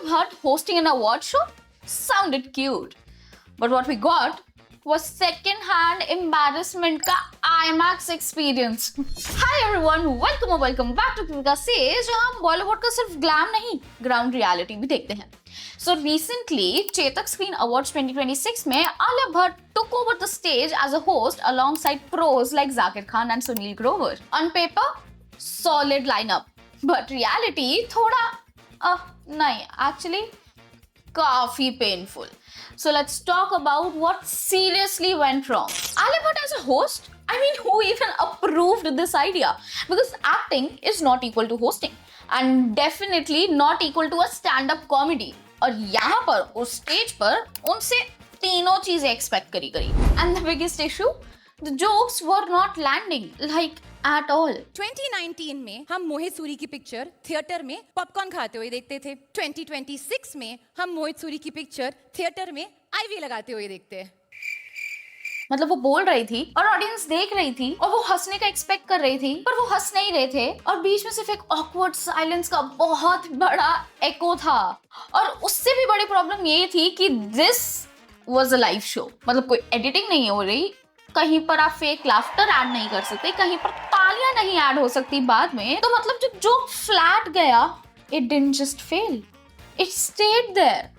Bhatt hosting an award show sounded cute. But what we got was second-hand embarrassment का IMAX experience. Hi everyone, welcome back to Krithika Says, जहाँ हम बॉलीवुड का सिर्फ glam नहीं, ground reality भी देखते हैं. So recently, Chetak Screen Awards 2026 में Alia Bhatt took over the stage as a host alongside pros like Zakir Khan and Sunil Grover. On paper, solid lineup, but reality थोड़ा नहीं, actually काफी painful. So let's talk about what seriously went wrong. Alia Bhatt as a host? I mean, who even approved this idea? Because acting is not equal to hosting and definitely not equal to a stand-up comedy. और यहाँ पर उस stage पर उनसे तीनों चीजें expect करी and the biggest issue the jokes were not landing like at all. 2019 में हम मोहित सूरी की पिक्चर थिएटर में पॉपकॉर्न खाते हुए देखते थे. 2026 में हम मोहित सूरी की पिक्चर थिएटर में आईवी लगाते हुए देखते हैं. मतलब वो बोल रही थी और ऑडियंस देख रही थी और वो हंसने का एक्सपेक्ट कर रही थी पर वो हंस नहीं रहे थे और बीच में सिर्फ एक ऑकवर्ड साइलेंस का बहुत बड़ा एको था. और उससे भी बड़ी प्रॉब्लम ये थी कि this was a live show. मतलब कोई एडिटिंग नहीं हो रही, कहीं पर आप फेक लाफ्टर ऐड नहीं कर सकते, कहीं पर तालियां नहीं ऐड हो सकती बाद में. तो मतलब जब जोक फ्लैट गया, it didn't just fail, it stayed there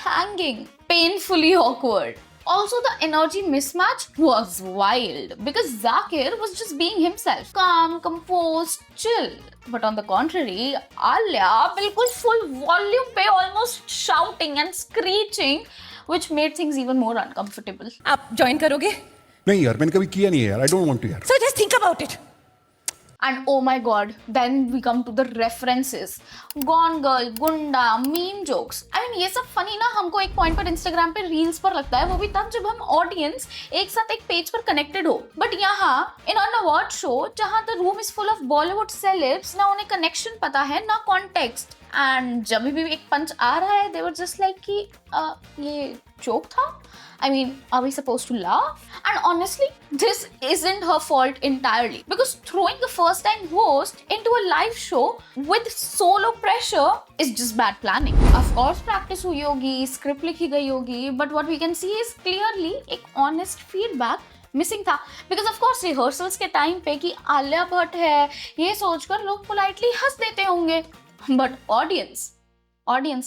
hanging painfully awkward. Also, the energy mismatch was wild because Zakir was just being himself, calm, composed, chill. But on the contrary, Alia बिल्कुल full volume पे almost shouting and screeching, which made things even more uncomfortable. आप join करोगे? नहीं यार, मैंने कभी किया नहीं है यार. I don't want to यार. So just think about it. And oh my god, then we come to the references. Gone Girl, Gunda, meme jokes. I mean, ये सब funny ना हमको एक point पर Instagram पे reels पर लगता है, वो भी तब जब हम audience एक साथ एक page पर connected हो. But यहाँ in an award show जहाँ the room is full of Bollywood celebs, ना उन्हें connection पता है ना context. And जब भी एक पंच आ रहा है, they were just like कि ये joke था. I mean, are we supposed to laugh? And honestly, this isn't her fault entirely. Because throwing the first-time host into a live show with solo pressure is just bad planning. Of course, practice हुई होगी, script लिखी गई होगी, but what we can see is clearly एक honest feedback missing था. Because of course, rehearsals के time पे कि आलिया भट्ट है, ये सोचकर लोग politely हंस देते होंगे. But audience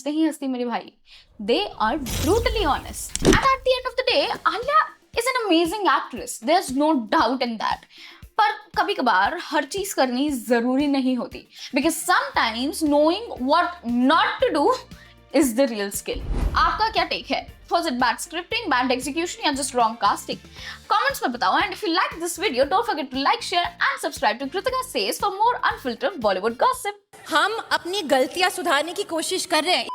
नहीं हंसती मेरे भाई. They are brutally honest. And at the end of the day, Alia is an amazing actress. There's no doubt in that. पर कभी कभार हर चीज करनी जरूरी नहीं होती. Because sometimes knowing what not to do is the real skill. आपका क्या टेक है? Was it bad scripting, bad execution या just wrong casting? Comments में बताओ. And if you like this video, don't forget to like, share and subscribe to Krithika Says for more unfiltered Bollywood gossip. हम अपनी गलतियां सुधारने की कोशिश कर रहे हैं.